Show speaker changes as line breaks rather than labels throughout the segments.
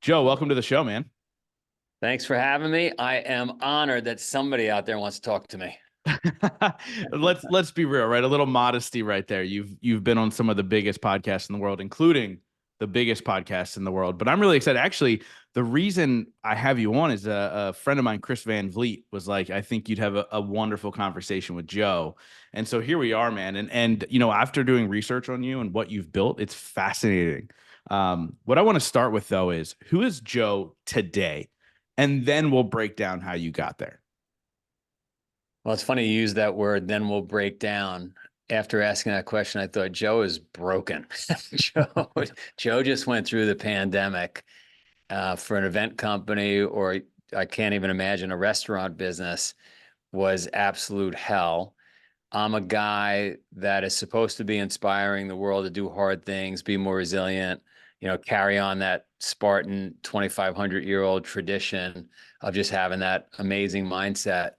Joe, welcome to the show, man.
Thanks for having me. I am honored that somebody out there wants to talk to me.
Let's be real, right? A little modesty right there. You've been on some of the biggest podcasts in the world, including the biggest podcast in the world. But I'm really excited. Actually, the reason I have you on is a friend of mine, Chris Van Vliet, was like, I think you'd have a wonderful conversation with Joe. And so here we are, man. And after doing research on you and what you've built, it's fascinating. What I want to start with though is who is Joe today? And then we'll break down how you got there.
Well, it's funny you use that word, then we'll break down. After asking that question, I thought Joe is broken. Joe just went through the pandemic for an event company, or I can't even imagine a restaurant business, was absolute hell. I'm a guy that is supposed to be inspiring the world to do hard things, be more resilient, carry on that Spartan 2,500-year-old tradition of just having that amazing mindset.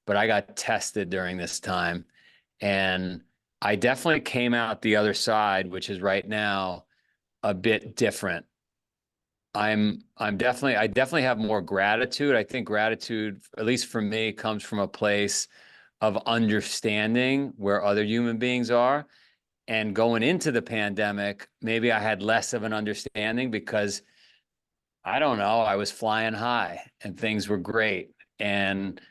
But I got tested during this time, and I definitely came out the other side, which is right now a bit different. I definitely have more gratitude. I think gratitude, at least for me, comes from a place of understanding where other human beings are. And going into the pandemic, maybe I had less of an understanding because I don't know, I was flying high and things were great. And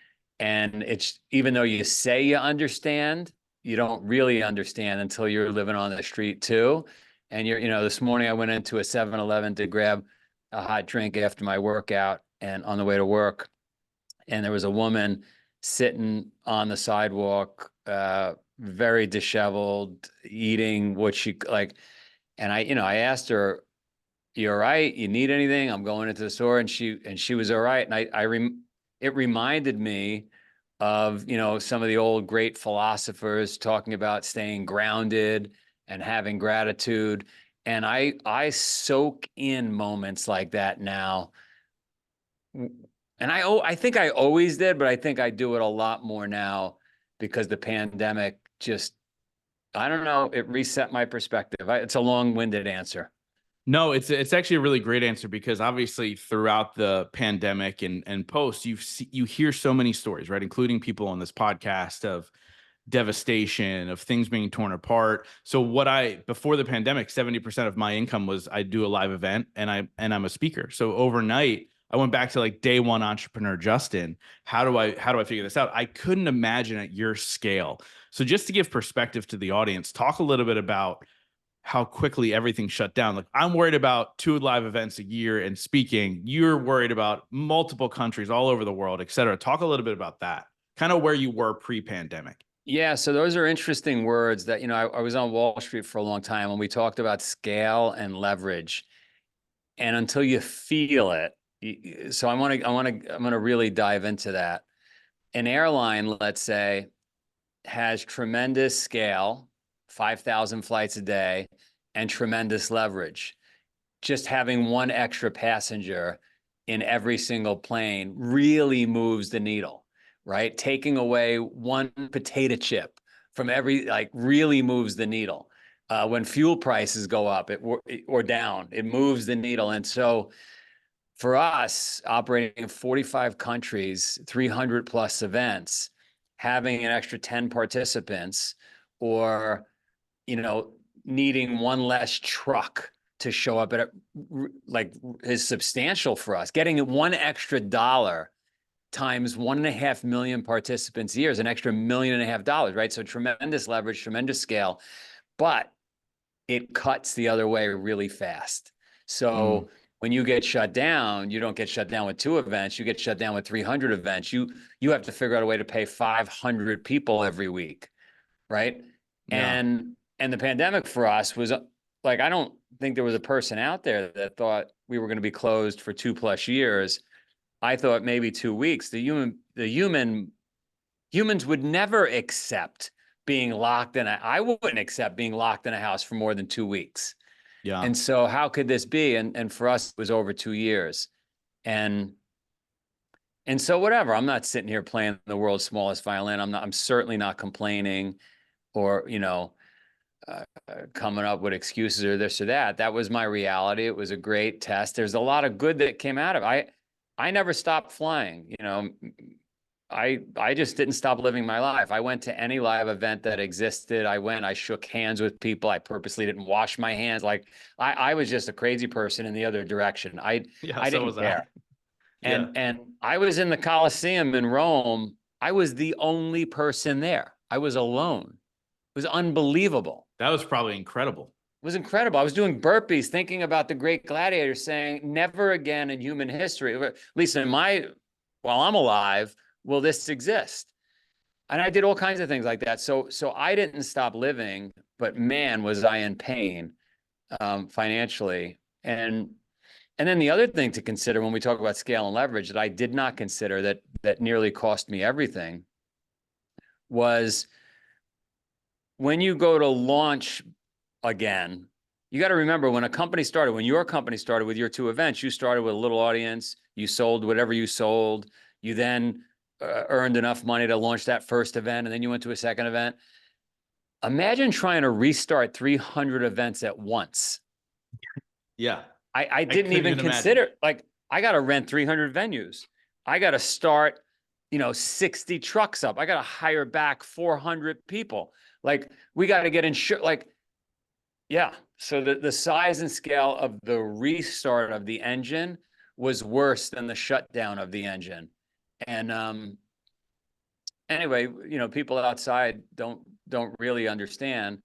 it's, even though you say you understand, you don't really understand until you're living on the street too. And this morning I went into a 7-Eleven to grab a hot drink after my workout and on the way to work. And there was a woman sitting on the sidewalk, very disheveled, eating what she like. And I asked her, "You all right? You need anything? I'm going into the store." And she was all right. And it reminded me of, some of the old great philosophers talking about staying grounded and having gratitude. And I soak in moments like that now. And I think I always did, but I think I do it a lot more now because the pandemic just, I don't know, it reset my perspective. It's a long-winded answer.
No, it's actually a really great answer because obviously throughout the pandemic and post, you hear so many stories, right? Including people on this podcast of devastation, of things being torn apart. So before the pandemic, 70% of my income was I do a live event and I'm a speaker. So overnight, I went back to like day one entrepreneur Justin. How do I figure this out? I couldn't imagine at your scale. So just to give perspective to the audience, talk a little bit about how quickly everything shut down. Like I'm worried about 2 live events a year and speaking. You're worried about multiple countries all over the world, et cetera. Talk a little bit about that, kind of where you were pre-pandemic.
Yeah, so those are interesting words that, I was on Wall Street for a long time when we talked about scale and leverage. And until you feel it, so I'm gonna really dive into that. An airline, let's say, has tremendous scale, 5,000 flights a day, and tremendous leverage. Just having one extra passenger in every single plane really moves the needle, right? Taking away one potato chip from like really moves the needle. When fuel prices go up or down, it moves the needle. And so for us, operating in 45 countries, 300 plus events, having an extra 10 participants, or, needing one less truck to show up is substantial for us. Getting one extra dollar times 1.5 million participants a year is an extra $1.5 million, right? So tremendous leverage, tremendous scale, but it cuts the other way really fast. So when you get shut down, you don't get shut down with 2 events, you get shut down with 300 events. You have to figure out a way to pay 500 people every week, right?
Yeah.
And the pandemic for us was like, I don't think there was a person out there that thought we were going to be closed for 2+ years. I thought maybe 2 weeks. Humans would never accept being locked in I wouldn't accept being locked in a house for more than 2 weeks.
Yeah.
And so how could this be? And for us, it was over 2 years. And so whatever, I'm not sitting here playing the world's smallest violin. I'm certainly not complaining or, coming up with excuses or this or that. That was my reality. It was a great test. There's a lot of good that came out of it. I never stopped flying. You know, I just didn't stop living my life. I went to any live event that existed. I shook hands with people. I purposely didn't wash my hands. Like I was just a crazy person in the other direction.
Yeah,
I
so
didn't
was I.
care.
Yeah.
And I was in the Colosseum in Rome. I was the only person there. I was alone. It was unbelievable.
That was probably incredible.
It was incredible. I was doing burpees, thinking about the great gladiators, saying, never again in human history, at least while I'm alive, will this exist. And I did all kinds of things like that. So I didn't stop living, but man, was I in pain financially. And then the other thing to consider when we talk about scale and leverage that I did not consider that nearly cost me everything was when you go to launch again, you got to remember when your company started with your 2 events, you started with a little audience, you sold whatever you sold, you then earned enough money to launch that first event, and then you went to a second event. Imagine trying to restart 300 events at once.
Yeah.
I didn't even consider imagine. Like I got to rent 300 venues. I got to start, 60 trucks up. I got to hire back 400 people. Like we got to get insured. Like, yeah. So the size and scale of the restart of the engine was worse than the shutdown of the engine. And anyway, people outside don't really understand.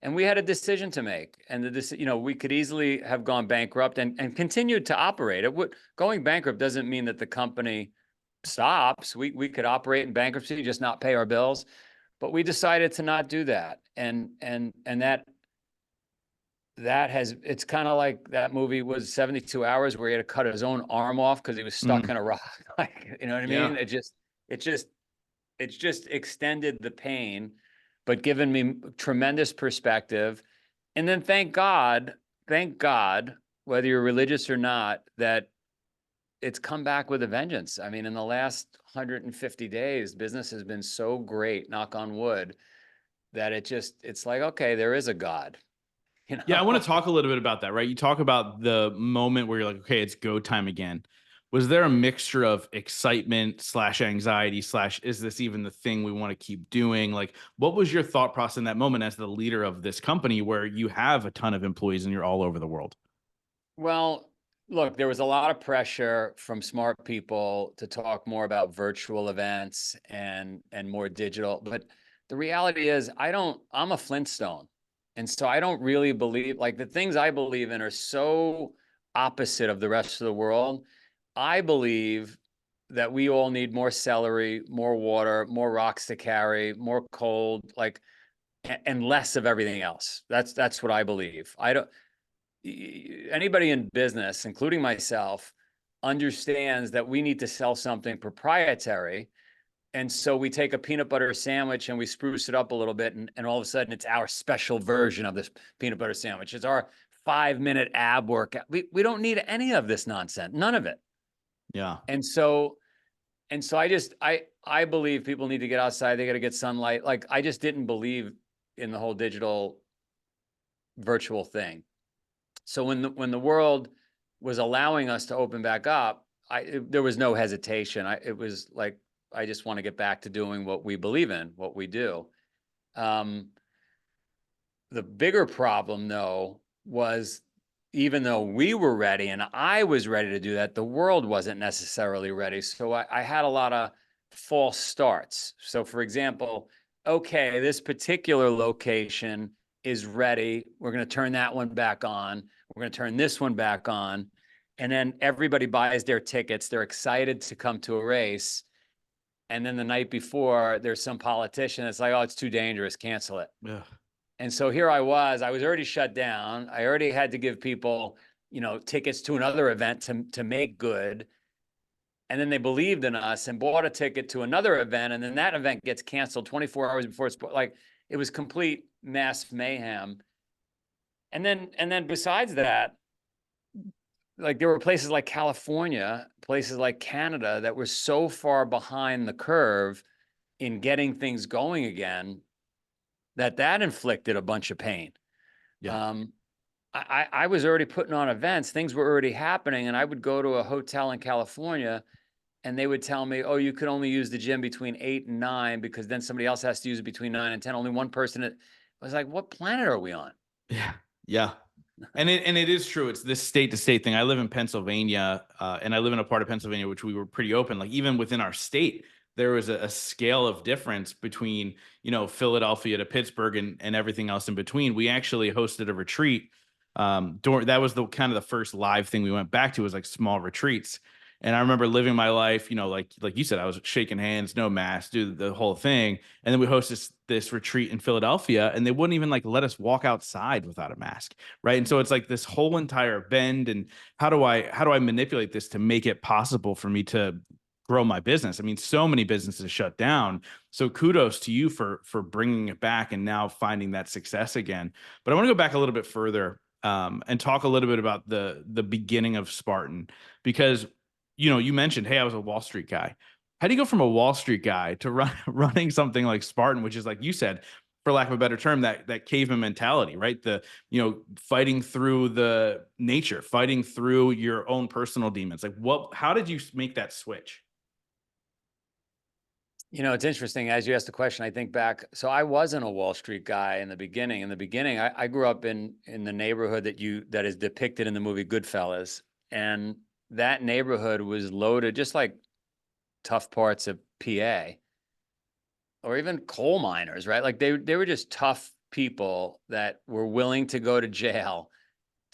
And we had a decision to make. And we could easily have gone bankrupt and continued to operate. Going bankrupt doesn't mean that the company stops. We could operate in bankruptcy, just not pay our bills. But we decided to not do that. And it's kind of like that movie was 72 Hours where he had to cut his own arm off because he was stuck in a rock. Like, you know what I mean? It just extended the pain, but given me tremendous perspective. And then thank God, whether you're religious or not, that it's come back with a vengeance. I mean, in the last 150 days, business has been so great, knock on wood, that it's like, okay, there is a God.
Yeah, I want to talk a little bit about that, right? You talk about the moment where you're like, okay, it's go time again. Was there a mixture of excitement / anxiety / is this even the thing we want to keep doing? Like, what was your thought process in that moment as the leader of this company where you have a ton of employees and you're all over the world?
Well, look, there was a lot of pressure from smart people to talk more about virtual events and more digital. But the reality is I'm a Flintstone. And so I don't really believe, like the things I believe in are so opposite of the rest of the world. I believe that we all need more celery, more water, more rocks to carry, more cold, and less of everything else. That's what I believe. Anybody in business, including myself, understands that we need to sell something proprietary. And so we take a peanut butter sandwich and we spruce it up a little bit. And all of a sudden it's our special version of this peanut butter sandwich. It's our 5-minute ab workout. We don't need any of this nonsense. None of it.
Yeah.
And so I believe people need to get outside. They got to get sunlight. Like I just didn't believe in the whole digital virtual thing. So when the world was allowing us to open back up, there was no hesitation. It was like, I just want to get back to doing what we believe in, what we do. The bigger problem, though, was even though we were ready and I was ready to do that, the world wasn't necessarily ready. So I had a lot of false starts. So, for example, okay, this particular location is ready. We're going to turn that one back on. We're going to turn this one back on. And then everybody buys their tickets. They're excited to come to a race. And then the night before, there's some politician that's like, oh, it's too dangerous, cancel it.
Yeah.
And so here I was already shut down. I already had to give people, tickets to another event to make good. And then they believed in us and bought a ticket to another event. And then that event gets canceled 24 hours before it's like, it was complete mass mayhem. And then besides that, like there were places like California, places like Canada that were so far behind the curve in getting things going again that inflicted a bunch of pain.
Yeah.
Um, I was already putting on events, things were already happening, and I would go to a hotel in California and they would tell me, oh, you could only use the gym between 8 and 9 because then somebody else has to use it between 9 and 10. Only one person. I was like, what planet are we on?
Yeah. Yeah. And it is true. It's this state to state thing. I live in Pennsylvania, and I live in a part of Pennsylvania which we were pretty open. Like even within our state, there was a scale of difference between Philadelphia to Pittsburgh and everything else in between. We actually hosted a retreat. During that was the kind of the first live thing we went back to, was like small retreats. And I remember living my life, like you said, I was shaking hands, no mask, do the whole thing. And then we hosted this retreat in Philadelphia, and they wouldn't even like let us walk outside without a mask. Right. And so it's like this whole entire bend. And how do I manipulate this to make it possible for me to grow my business? I mean, so many businesses shut down. So kudos to you for bringing it back and now finding that success again. But I want to go back a little bit further, and talk a little bit about the beginning of Spartan, because you mentioned, hey, I was a Wall Street guy. How do you go from a Wall Street guy to running something like Spartan, which is, like you said, for lack of a better term, that caveman mentality, right? Fighting through the nature, fighting through your own personal demons. Like how did you make that switch?
It's interesting. As you asked the question, I think back. So I wasn't a Wall Street guy in the beginning. In the beginning, I grew up in the neighborhood that is depicted in the movie Goodfellas. And that neighborhood was loaded, just like tough parts of PA or even coal miners, right? Like they were just tough people that were willing to go to jail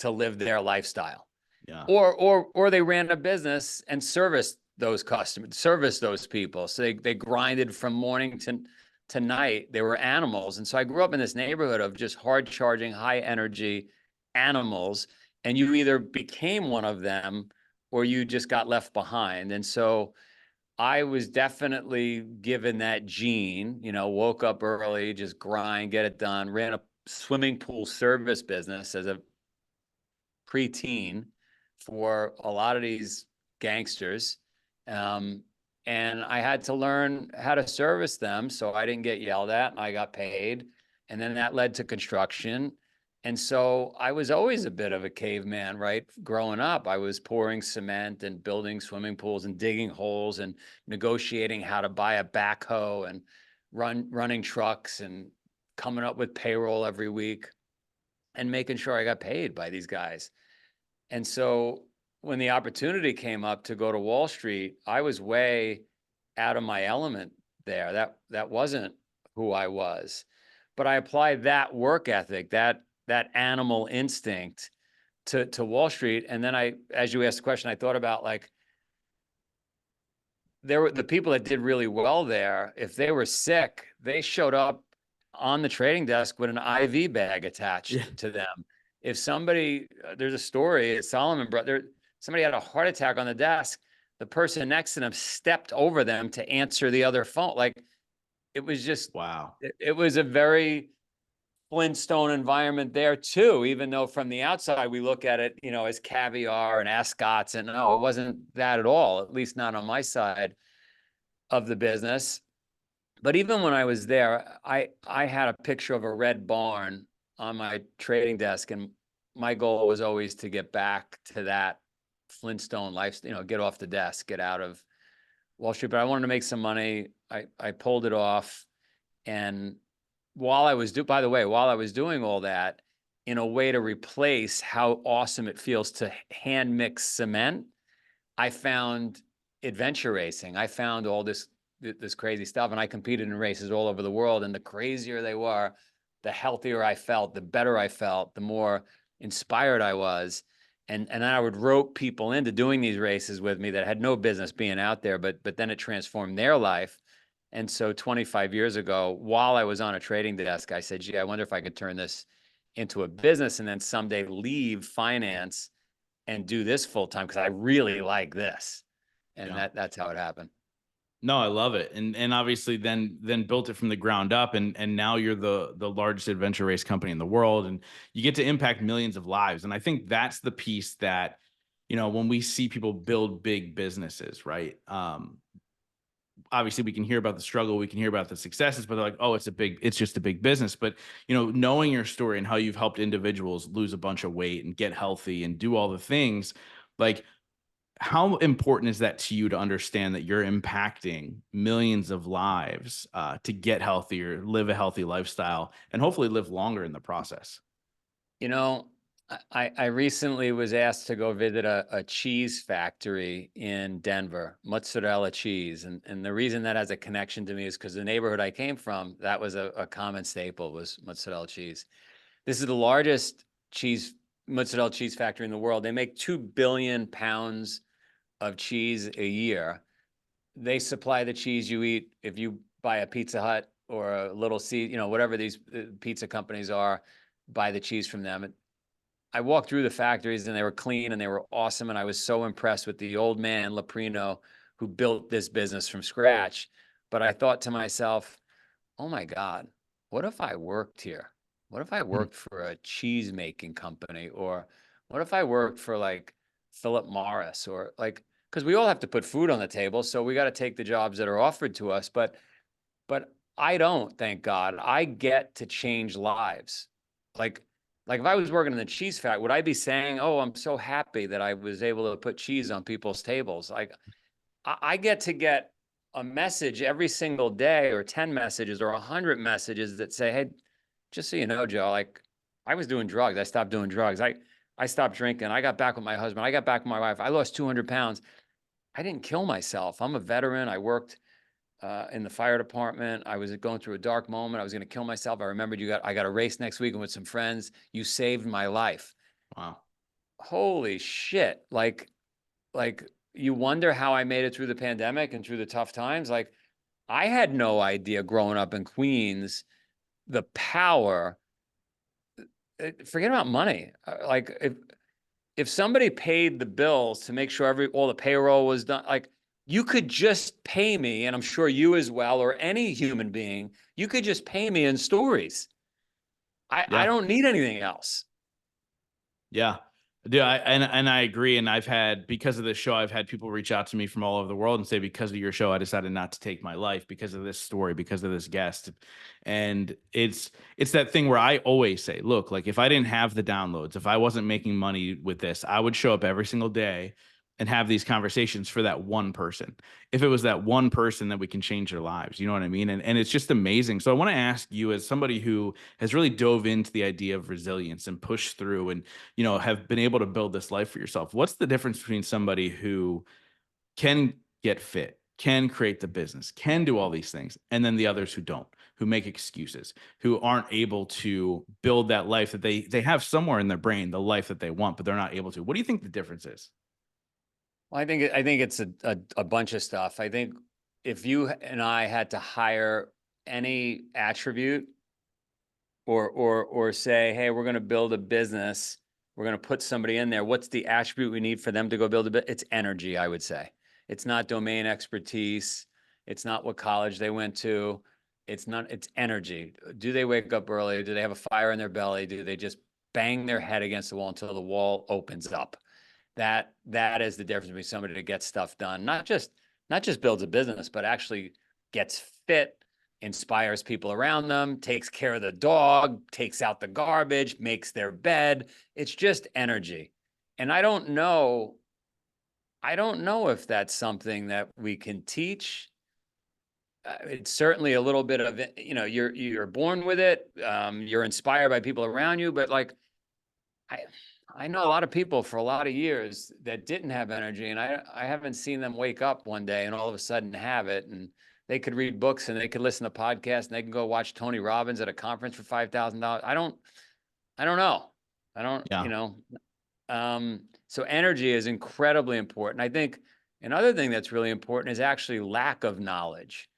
to live their lifestyle.
Yeah.
Or they ran a business and serviced those customers, serviced those people. So they grinded from morning to night. They were animals. And so I grew up in this neighborhood of just hard charging, high energy animals. And you either became one of them or you just got left behind. And so I was definitely given that gene, woke up early, just grind, get it done, ran a swimming pool service business as a preteen for a lot of these gangsters. And I had to learn how to service them so I didn't get yelled at and I got paid. And then that led to construction. And so I was always a bit of a caveman, right? Growing up, I was pouring cement and building swimming pools and digging holes and negotiating how to buy a backhoe and running trucks and coming up with payroll every week and making sure I got paid by these guys. And so when the opportunity came up to go to Wall Street, I was way out of my element there. That wasn't who I was. But I applied that work ethic, that animal instinct to Wall Street. And then as you asked the question, I thought about like there were the people that did really well there. If they were sick, they showed up on the trading desk with an IV bag attached to them. If somebody, there's a story, Solomon brother, somebody had a heart attack on the desk. The person next to them stepped over them to answer the other phone. Like it was just,
Wow.
it was a very Flintstone environment there too, even though from the outside we look at it, as caviar and ascots, and no, it wasn't that at all, at least not on my side of the business. But even when I was there, I had a picture of a red barn on my trading desk, and my goal was always to get back to that Flintstone life, get off the desk, get out of Wall Street. But I wanted to make some money. I pulled it off. And while I was doing all that, in a way to replace how awesome it feels to hand mix cement, I found adventure racing. I found all this crazy stuff, and I competed in races all over the world. And the crazier they were, the healthier I felt, the better I felt, the more inspired I was. And then I would rope people into doing these races with me that had no business being out there, but then it transformed their life. And so 25 years ago, while I was on a trading desk, I said, gee, I wonder if I could turn this into a business and then someday leave finance and do this full time because I really like this. And
Yeah.
that's how it happened.
No, I love it. And obviously then built it from the ground up, and now you're the largest adventure race company in the world, and you get to impact millions of lives. And I think that's the piece that, when we see people build big businesses, right? obviously we can hear about the struggle, we can hear about the successes, but they're like, oh, it's just a big business. But, knowing your story and how you've helped individuals lose a bunch of weight and get healthy and do all the things, like, how important is that to you to understand that you're impacting millions of lives to get healthier, live a healthy lifestyle, and hopefully live longer in the process?
You know, I recently was asked to go visit a cheese factory in Denver, mozzarella cheese. And the reason that has a connection to me is because the neighborhood I came from, that was a common staple, was mozzarella cheese. This is the largest mozzarella cheese factory in the world. They make 2 billion pounds of cheese a year. They supply the cheese you eat if you buy a Pizza Hut or a Little C, whatever these pizza companies are, buy the cheese from them. I walked through the factories and they were clean and they were awesome. And I was so impressed with the old man, Leprino, who built this business from scratch. But I thought to myself, oh my God, what if I worked here? What if I
Hmm.
worked for a cheese making company? Or what if I worked for like Philip Morris, or like, because we all have to put food on the table. So we got to take the jobs that are offered to us. But I don't, thank God. I get to change lives. Like, like if I was working in the cheese factory, would I be saying, "Oh, I'm so happy that I was able to put cheese on people's tables"? Like, I get to get a message every single day, or 10 messages, or 100 messages that say, "Hey, just so you know, Joe, like I was doing drugs. I stopped doing drugs. I stopped drinking. I got back with my husband. I got back with my wife. I lost 200 pounds. I didn't kill myself. I'm a veteran. I worked in the fire department. I was going through a dark moment. I was going to kill myself. I remembered I got a race next weekend with some friends. You saved my life."
Wow.
Holy shit. Like you wonder how I made it through the pandemic and through the tough times. Like I had no idea growing up in Queens, the power, forget about money. Like if somebody paid the bills to make sure all the payroll was done, like you could just pay me, and I'm sure you as well, or any human being, you could just pay me in stories. I
Yeah.
don't need anything else.
Yeah. Dude, and I agree. And because of this show, I've had people reach out to me from all over the world and say, because of your show, I decided not to take my life because of this story, because of this guest. And it's that thing where I always say, look, like if I didn't have the downloads, if I wasn't making money with this, I would show up every single day and have these conversations for that one person. If it was that one person, that we can change their lives, you know what I mean? And it's just amazing. So I want to ask you, as somebody who has really dove into the idea of resilience and pushed through and have been able to build this life for yourself. What's the difference between somebody who can get fit, can create the business, can do all these things, and then the others who don't, who make excuses, who aren't able to build that life that they have somewhere in their brain, the life that they want, but they're not able to? What do you think the difference is?
Well, I think it's a bunch of stuff. I think if you and I had to hire any attribute, or say, hey, we're going to build a business, we're going to put somebody in there, what's the attribute we need for them to go build a bit? It's energy, I would say. It's not domain expertise. It's not what college they went to. It's energy. Do they wake up early? Do they have a fire in their belly? Do they just bang their head against the wall until the wall opens up? That is the difference between somebody that gets stuff done, not just builds a business, but actually gets fit, inspires people around them, takes care of the dog, takes out the garbage, makes their bed. It's just energy. And I don't know if that's something that we can teach. It's certainly a little bit of it, you're born with it. You're inspired by people around you, but like I I know a lot of people for a lot of years that didn't have energy, and I haven't seen them wake up one day and all of a sudden have it. And they could read books and they could listen to podcasts and they can go watch Tony Robbins at a conference for $5,000. I don't know. I don't,
Yeah.
so energy is incredibly important. I think another thing that's really important is actually lack of knowledge.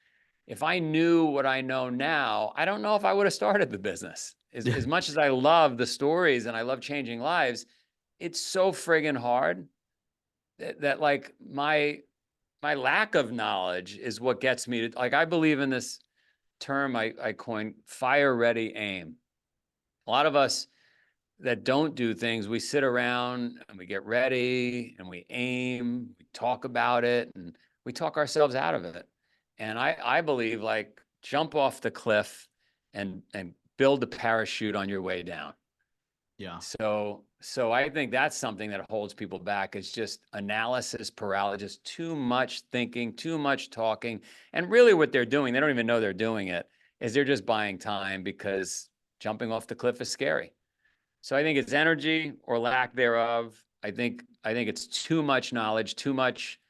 If I knew what I know now, I don't know if I would have started the business. As much as I love the stories and I love changing lives, it's so friggin' hard that like my lack of knowledge is what gets me to, like, I believe in this term I coined, fire ready aim. A lot of us that don't do things, we sit around and we get ready and we aim, we talk about it, and we talk ourselves out of it. And I believe like jump off the cliff and build a parachute on your way down.
Yeah.
So I think that's something that holds people back is just analysis paralysis, too much thinking, too much talking. And really what they're doing, they don't even know they're doing it, is they're just buying time because jumping off the cliff is scary. So I think it's energy or lack thereof. I think it's too much knowledge, too much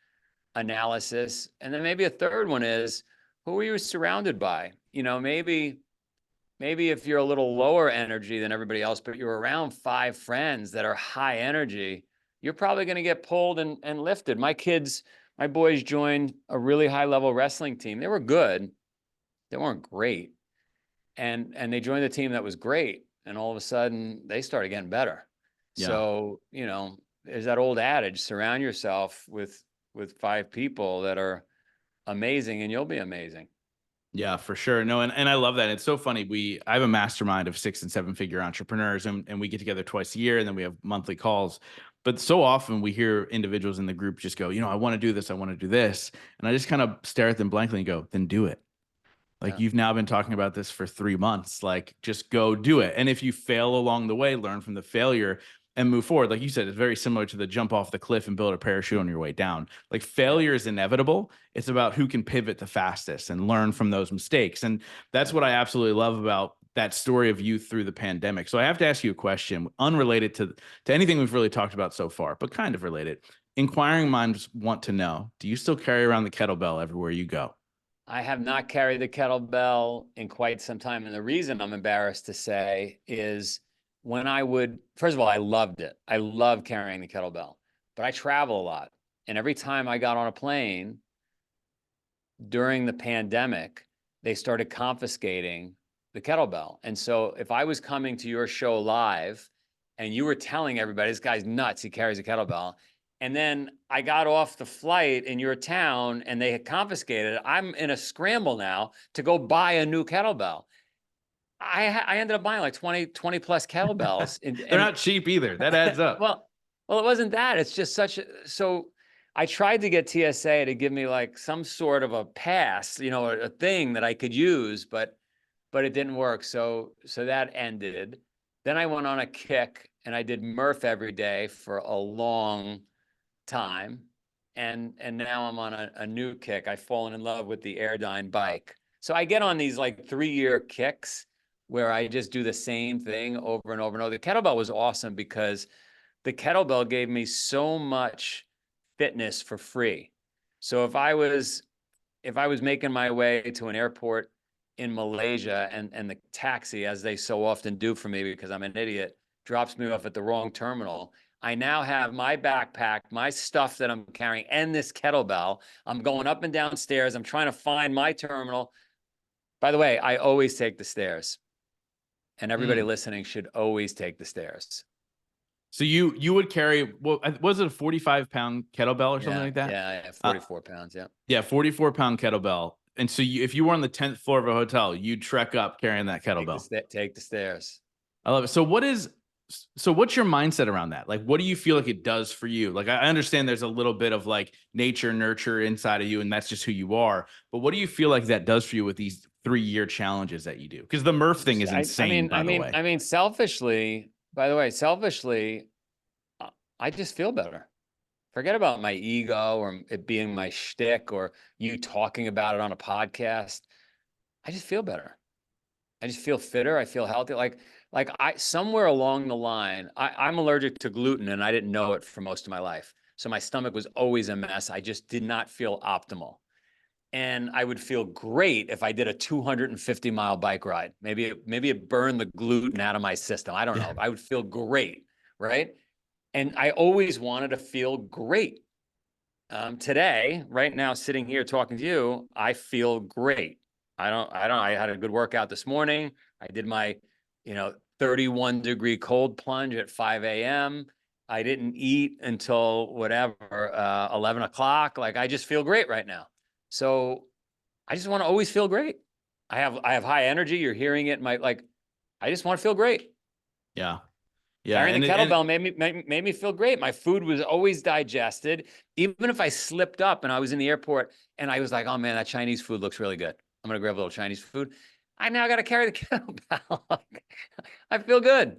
analysis. And then maybe a third one is who are you surrounded by? You know, maybe if you're a little lower energy than everybody else, but you're around 5 friends that are high energy, you're probably going to get pulled and lifted. My boys joined a really high level wrestling team. They were good. They weren't great. And they joined a team that was great. And all of a sudden they started getting better.
Yeah.
So, there's that old adage, surround yourself with 5 people that are amazing and you'll be amazing.
Yeah, for sure. No, and I love that. It's so funny. I have a mastermind of 6 and 7 figure entrepreneurs, and we get together twice a year, and then we have monthly calls. But so often we hear individuals in the group just go, I want to do this, I want to do this. And I just kind of stare at them blankly and go, then do it. Like,
Yeah.
you've now been talking about this for 3 months. Like, just go do it. And if you fail along the way, learn from the failure and move forward. Like you said, it's very similar to the jump off the cliff and build a parachute on your way down. Like, failure is inevitable. It's about who can pivot the fastest and learn from those mistakes. And that's what I absolutely love about that story of you through the pandemic. So I have to ask you a question unrelated to anything we've really talked about so far, but kind of related. Inquiring minds want to know, do you still carry around the kettlebell everywhere you go?
I have not carried the kettlebell in quite some time. And the reason I'm embarrassed to say is first of all, I loved it. I love carrying the kettlebell, but I travel a lot. And every time I got on a plane during the pandemic, they started confiscating the kettlebell. And so if I was coming to your show live and you were telling everybody, this guy's nuts, he carries a kettlebell, and then I got off the flight in your town and they had confiscated it, I'm in a scramble now to go buy a new kettlebell. I ended up buying like 20 plus kettlebells.
They're not cheap either. That adds up.
well, it wasn't that. It's just so I tried to get TSA to give me like some sort of a pass, a thing that I could use, but it didn't work. So that ended. Then I went on a kick and I did Murph every day for a long time. And now I'm on a new kick. I've fallen in love with the Airdyne bike. So I get on these like 3-year kicks where I just do the same thing over and over and over. The kettlebell was awesome because the kettlebell gave me so much fitness for free. So if I was making my way to an airport in Malaysia and the taxi, as they so often do for me because I'm an idiot, drops me off at the wrong terminal, I now have my backpack, my stuff that I'm carrying, and this kettlebell. I'm going up and down stairs. I'm trying to find my terminal. By the way, I always take the stairs. And everybody listening should always take the stairs.
So you would carry, was it a 45-pound kettlebell or something like that?
Yeah, 44 pounds. Yeah.
Yeah, 44-pound kettlebell. And so if you were on the 10th floor of a hotel, you'd trek up carrying that kettlebell.
Take the stairs.
I love it. So what's your mindset around that? Like, what do you feel like it does for you? Like, I understand there's a little bit of like nature, nurture inside of you, and that's just who you are. But what do you feel like that does for you with these 3-year challenges that you do? Because the Murph thing is insane, by the way.
Selfishly, I just feel better. Forget about my ego or it being my shtick or you talking about it on a podcast. I just feel better. I just feel fitter. I feel healthy. Somewhere along the line, I'm allergic to gluten and I didn't know it for most of my life. So my stomach was always a mess. I just did not feel optimal. And I would feel great if I did a 250-mile bike ride. Maybe it burned the gluten out of my system. I don't know. I would feel great, right? And I always wanted to feel great. Today, right now, sitting here talking to you, I feel great. I had a good workout this morning. I did my, 31-degree cold plunge at 5 a.m. I didn't eat until 11 o'clock. Like, I just feel great right now. So I just want to always feel great. I have high energy. You're hearing it. I just want to feel great.
Yeah. Yeah.
Carrying the
And
kettlebell made me feel great. My food was always digested. Even if I slipped up and I was in the airport and I was like, oh man, that Chinese food looks really good. I'm going to grab a little Chinese food. I now got to carry the kettlebell. I feel good.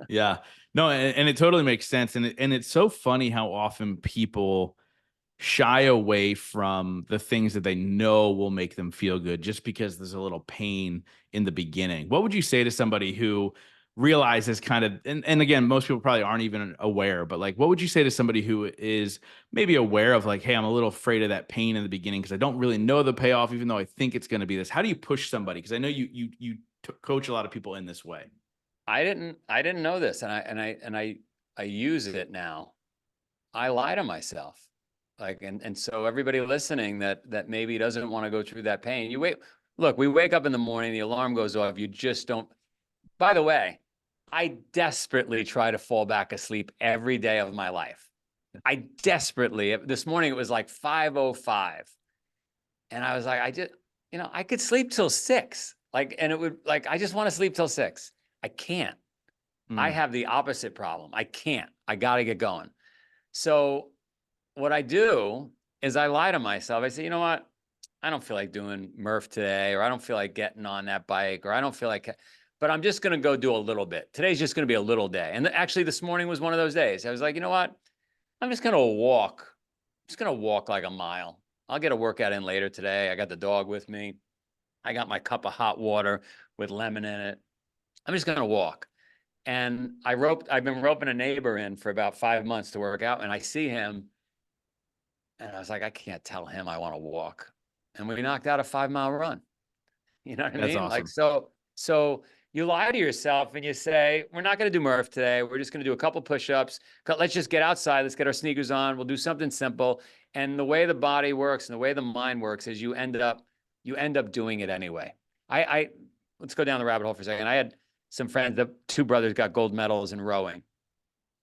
yeah, no, and it totally makes sense. And it's so funny how often people shy away from the things that they know will make them feel good just because there's a little pain in the beginning. What would you say to somebody who realizes kind of, and again, most people probably aren't even aware, but like, what would you say to somebody who is maybe aware of like, hey, I'm a little afraid of that pain in the beginning because I don't really know the payoff, even though I think it's going to be this. How do you push somebody? Because I know you coach a lot of people in this way.
I didn't know this, and I use it now. I lie to myself. Like, and so everybody listening that maybe doesn't want to go through that pain, look, we wake up in the morning, the alarm goes off, you just don't. By the way, I desperately try to fall back asleep every day of my life. I desperately, this morning it was like 5:05. And I was like, I could sleep till 6. Like, and it would like, I just want to sleep till 6. I can't. I
Mm,
have the opposite problem. I can't. I got to get going. So what I do is I lie to myself. I say, you know what? I don't feel like doing Murph today, or I don't feel like getting on that bike, or I don't feel like, but I'm just going to go do a little bit. Today's just going to be a little day. And actually, this morning was one of those days. I was like, you know what? I'm just going to walk. I'm just going to walk like a mile. I'll get a workout in later today. I got the dog with me. I got my cup of hot water with lemon in it. I'm just going to walk. And I've been roping a neighbor in for about 5 months to work out. And I see him and I was like, I can't tell him I want to walk. And we knocked out a 5-mile run. You know what I
that's
mean? Like,
awesome.
so you lie to yourself and you say, we're not going to do Murph today. We're just going to do a couple push-ups. Let's just get outside. Let's get our sneakers on. We'll do something simple. And the way the body works and the way the mind works is you end up doing it anyway. Let's go down the rabbit hole for a second. I had some friends, the two brothers got gold medals in rowing.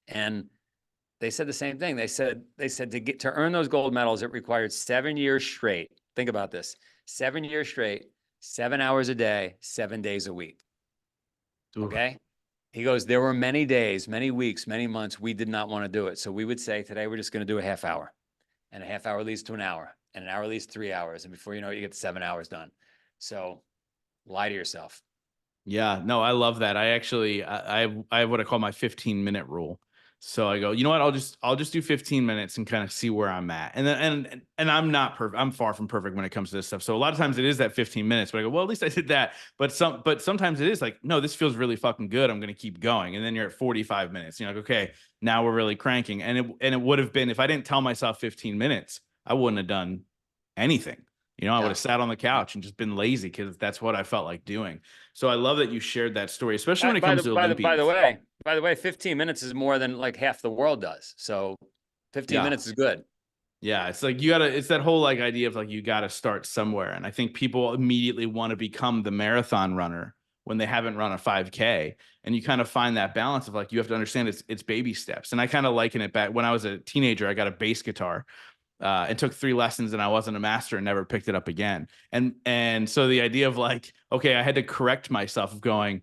And they said the same thing. They said to earn those gold medals, it required 7 years straight. Think about this: 7 years straight, 7 hours a day, 7 days a week.
Oof.
Okay. He goes, there were many days, many weeks, many months we did not want to do it. So we would say, today we're just going to do a half hour, and a half hour leads to an hour, and an hour leads to 3 hours. And before you know it, you get 7 hours done. So lie to yourself.
Yeah, no, I love that. I have what I call my 15-minute rule. So I go, you know what? I'll just do 15 minutes and kind of see where I'm at. And then and I'm not perfect. I'm far from perfect when it comes to this stuff. So a lot of times it is that 15 minutes, but I go, well, at least I did that. But sometimes it is like, no, this feels really fucking good. I'm gonna keep going. And then you're at 45 minutes. You're like, okay, now we're really cranking. And it would have been, if I didn't tell myself 15 minutes, I wouldn't have done anything. I would
Yeah.
have sat on the couch and just been lazy because that's what I felt like doing. So I love that you shared that story, especially when it
By
comes
the
to
by the by the
Olympians.
way, 15 minutes is more than like half the world does. So 15
Yeah.
minutes is good.
Yeah. It's like it's that whole like idea of like you gotta start somewhere. And I think people immediately want to become the marathon runner when they haven't run a 5K. And you kind of find that balance of like you have to understand it's baby steps. And I kind of liken it back when I was a teenager, I got a bass guitar. And took 3 lessons and I wasn't a master and never picked it up again. And so the idea of like, okay, I had to correct myself of going,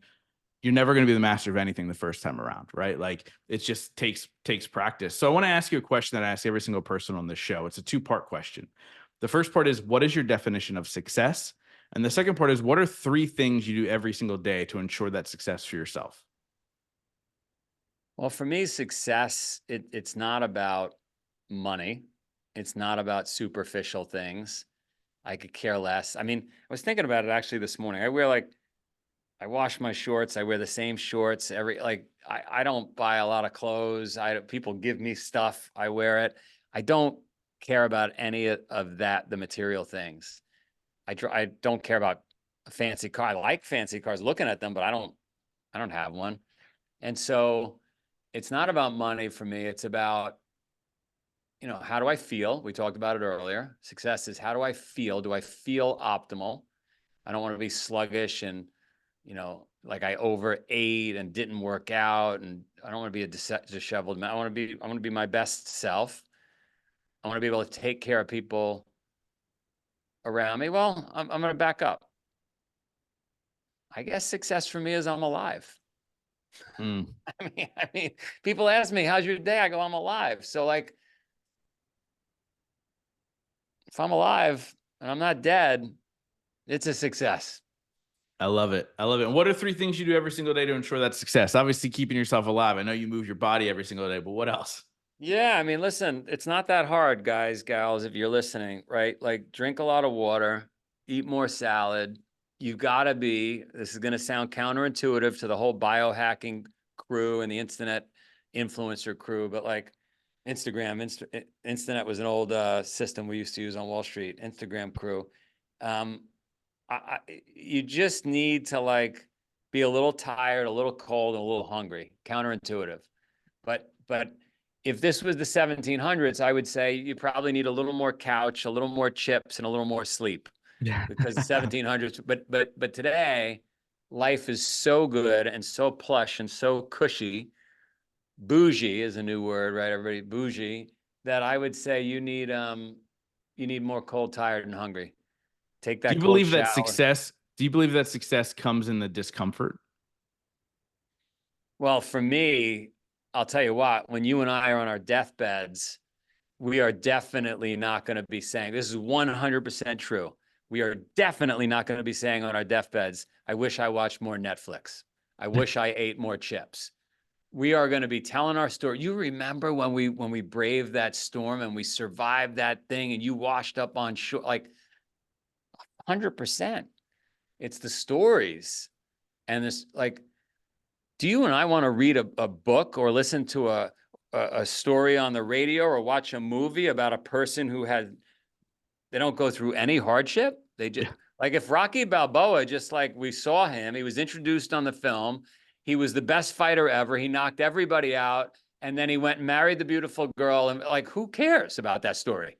you're never going to be the master of anything the first time around, right? Like it just takes practice. So I want to ask you a question that I ask every single person on this show. It's a 2-part question. The first part is, what is your definition of success? And the second part is, what are 3 things you do every single day to ensure that success for yourself?
Well, for me, success, it's not about money. It's not about superficial things. I could care less. I mean, I was thinking about it actually this morning. I wash my shorts. I wear the same shorts I don't buy a lot of clothes. People give me stuff. I wear it. I don't care about any of that, the material things. I don't care about a fancy car. I like fancy cars, looking at them, but I don't have one. And so it's not about money for me. It's about, how do I feel? We talked about it earlier. Success is, how do I feel? Do I feel optimal? I don't want to be sluggish and, like I overate and didn't work out, and I don't want to be a disheveled man. I want to be my best self. I want to be able to take care of people around me. Well, I'm going to back up. I guess success for me is I'm alive.
Mm.
I mean, people ask me, how's your day? I go, I'm alive. So like, if I'm alive and I'm not dead, it's a success.
I love it. I love it. And what are 3 things you do every single day to ensure that success? Obviously, keeping yourself alive. I know you move your body every single day, but what else?
Yeah, I mean, listen, it's not that hard, guys, gals, if you're listening, right? Like, drink a lot of water, eat more salad. You've got to be, this is going to sound counterintuitive to the whole biohacking crew and the internet influencer crew, but like Instanet was an old system we used to use on Wall Street, Instagram crew. Um, you just need to like be a little tired, a little cold, and a little hungry. Counterintuitive. But if this was the 1700s, I would say you probably need a little more couch, a little more chips, and a little more sleep,
Yeah.
because the 1700s. But today, life is so good and so plush and so cushy. Bougie is a new word, right? Everybody bougie. That I would say you need more cold, tired, and hungry. Take
Do
that
you
cold
believe that
shower.
success? Do you believe that success comes in the discomfort?
Well, for me, I'll tell you what, when you and I are on our deathbeds, we are definitely not going to be saying, this is 100% true. We are definitely not going to be saying on our deathbeds, I wish I watched more Netflix. I wish I ate more chips. We are going to be telling our story. You remember when we braved that storm and we survived that thing and you washed up on shore, like 100%. It's the stories. And this, like, do you and I want to read a book or listen to a story on the radio or watch a movie about a person who had, they don't go through any hardship? They just,
Yeah.
like, if Rocky Balboa, just like we saw him, he was introduced on the film, he was the best fighter ever, he knocked everybody out, and then he went and married the beautiful girl, and like, who cares about that story?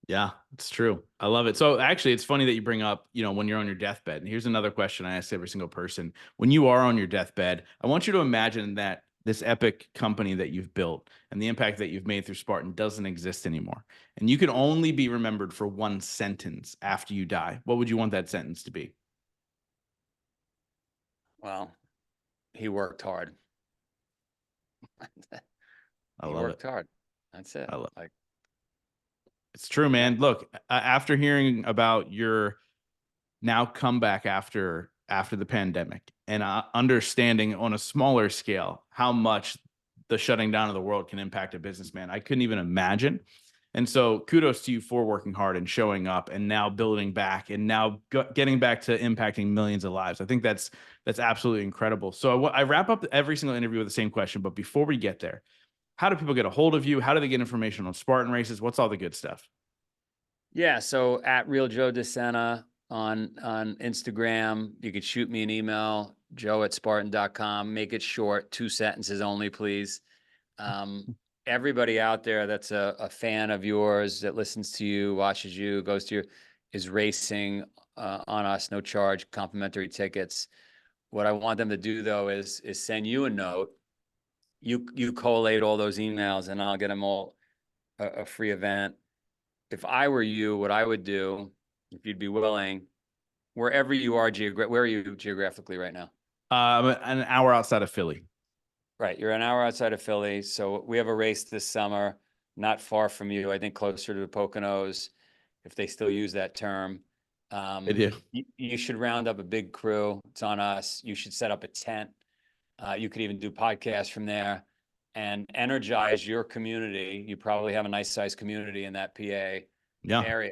Yeah, it's true. I love it. So actually, it's funny that you bring up, when you're on your deathbed. And here's another question I ask every single person. When you are on your deathbed, I want you to imagine that this epic company that you've built and the impact that you've made through Spartan doesn't exist anymore. And you can only be remembered for one sentence after you die. What would you want that sentence to be?
Well, he worked hard.
I
He
love it.
worked hard. That's it.
I love it.
Like,
It's true,
yeah.
man. Look, after hearing about your now come back after the pandemic and understanding on a smaller scale how much the shutting down of the world can impact a businessman, I couldn't even imagine. And so kudos to you for working hard and showing up and now building back and now getting back to impacting millions of lives. I think that's absolutely incredible. So I wrap up every single interview with the same question, but before we get there, how do people get a hold of you? How do they get information on Spartan races? What's all the good stuff?
Yeah, so at Real Joe De Sena on Instagram, you could shoot me an email, joe@spartan.com. Make it short, 2 sentences only, please. Um, Everybody out there that's a fan of yours, that listens to you, watches you, goes to you, is racing on us, no charge, complimentary tickets. What I want them to do though is send you a note. You collate all those emails, and I'll get them all a free event. If I were you, what I would do, if you'd be willing, wherever you are where are you geographically right now?
An hour outside of Philly.
Right, you're an hour outside of Philly. So we have a race this summer, not far from you. I think closer to the Poconos, if they still use that term.
I do.
You should round up a big crew. It's on us. You should set up a tent. You could even do podcasts from there and energize your community. You probably have a nice sized community in that PA
Yeah.
area.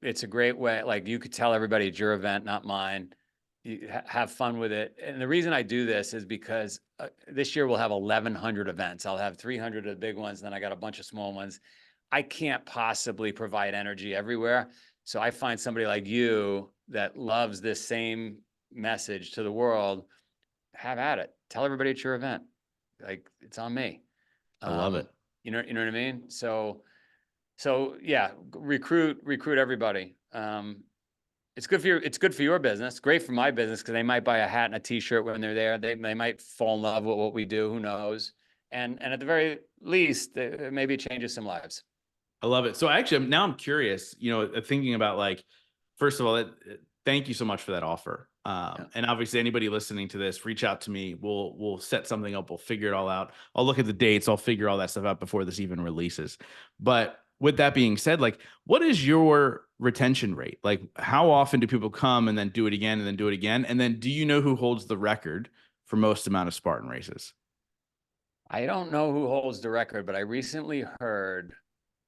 It's a great way. Like, you could tell everybody it's your event, not mine. You have fun with it. And the reason I do this is because this year we'll have 1,100 events. I'll have 300 of the big ones. Then I got a bunch of small ones. I can't possibly provide energy everywhere. So I find somebody like you that loves this same message to the world. Have at it. Tell everybody it's your event. Like, it's on me.
I love it.
You know what I mean? So yeah, recruit everybody. It's good for your business. Great for my business, because they might buy a hat and a t-shirt when they're there. They might fall in love with what we do. Who knows? And at the very least, maybe it changes some lives.
I love it. So now I'm curious, thinking about, like, first of all, thank you so much for that offer.
Yeah.
And obviously anybody listening to this, reach out to me. We'll set something up. We'll figure it all out. I'll look at the dates. I'll figure all that stuff out before this even releases. But with that being said, like, what is your retention rate? Like, how often do people come and then do it again and then do it again? And then do you know who holds the record for most amount of Spartan races?
I don't know who holds the record, but I recently heard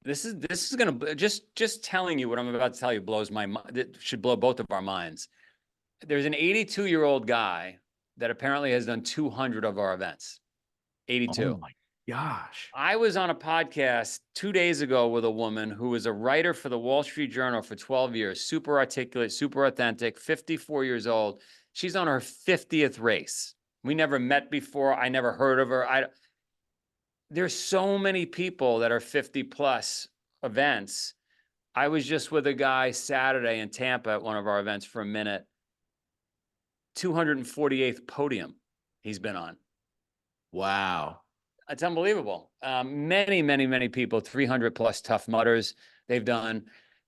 this is gonna just telling you what I'm about to tell you blows my mind. It should blow both of our minds. There's an 82-year-old guy that apparently has done 200 of our events.
Oh
82.
my gosh.
I was on a podcast 2 days ago with a woman who was a writer for the Wall Street Journal for 12 years, super articulate, super authentic, 54 years old. She's on her 50th race. We never met before. I never heard of her. There's so many people that are 50 plus events. I was just with a guy Saturday in Tampa at one of our events for a minute. 248th podium he's been on.
Wow.
It's unbelievable. Many people, 300 plus Tough Mudders they've done.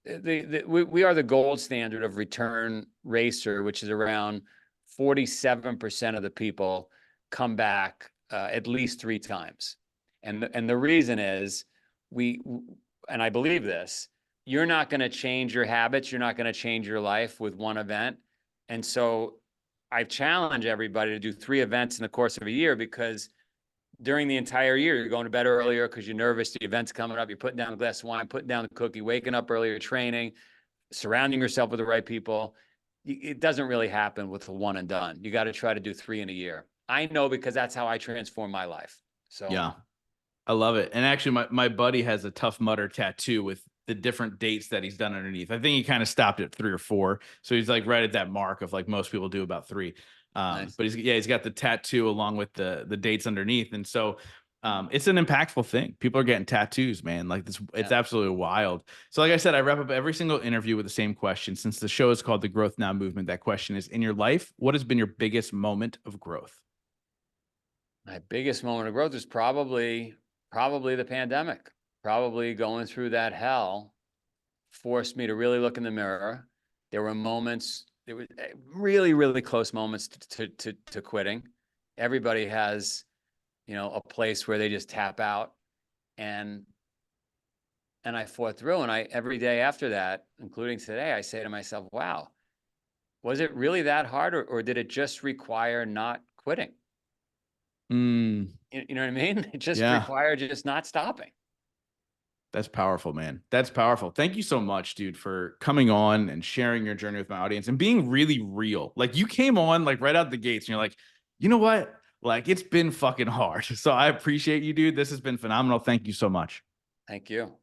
We are the gold standard of return racer, which is around 47% of the people come back at least 3 times. And the reason is and I believe this, you're not going to change your habits. You're not going to change your life with one event. And so I challenge everybody to do 3 events in the course of a year, because during the entire year, you're going to bed earlier because you're nervous. The event's coming up. You're putting down a glass of wine, putting down the cookie, waking up earlier, training, surrounding yourself with the right people. It doesn't really happen with a one and done. You got to try to do 3 in a year. I know, because that's how I transform my life. So
Yeah. I love it. And actually, my buddy has a Tough Mudder tattoo with the different dates that he's done underneath. I think he kind of stopped at 3 or 4. So he's like right at that mark of like most people do about 3.
nice.
But he's got the tattoo along with the dates underneath. And so it's an impactful thing. People are getting tattoos, man. Like this, it's absolutely wild. So like I said, I wrap up every single interview with the same question. Since the show is called the Growth Now Movement, that question is, in your life, what has been your biggest moment of growth?
My biggest moment of growth is probably the pandemic. Probably going through that hell forced me to really look in the mirror. There were moments, there were really close moments to quitting. Everybody has, a place where they just tap out, and I fought through. And every day after that, including today, I say to myself, wow, was it really that hard, or did it just require not quitting?
Mm,
You know what I mean? It just
yeah.
required just not stopping.
That's powerful, man. That's powerful. Thank you so much, dude, for coming on and sharing your journey with my audience and being really real. Like, you came on like right out the gates and you're like, you know what? Like, it's been fucking hard. So I appreciate you, dude. This has been phenomenal. Thank you so much.
Thank you.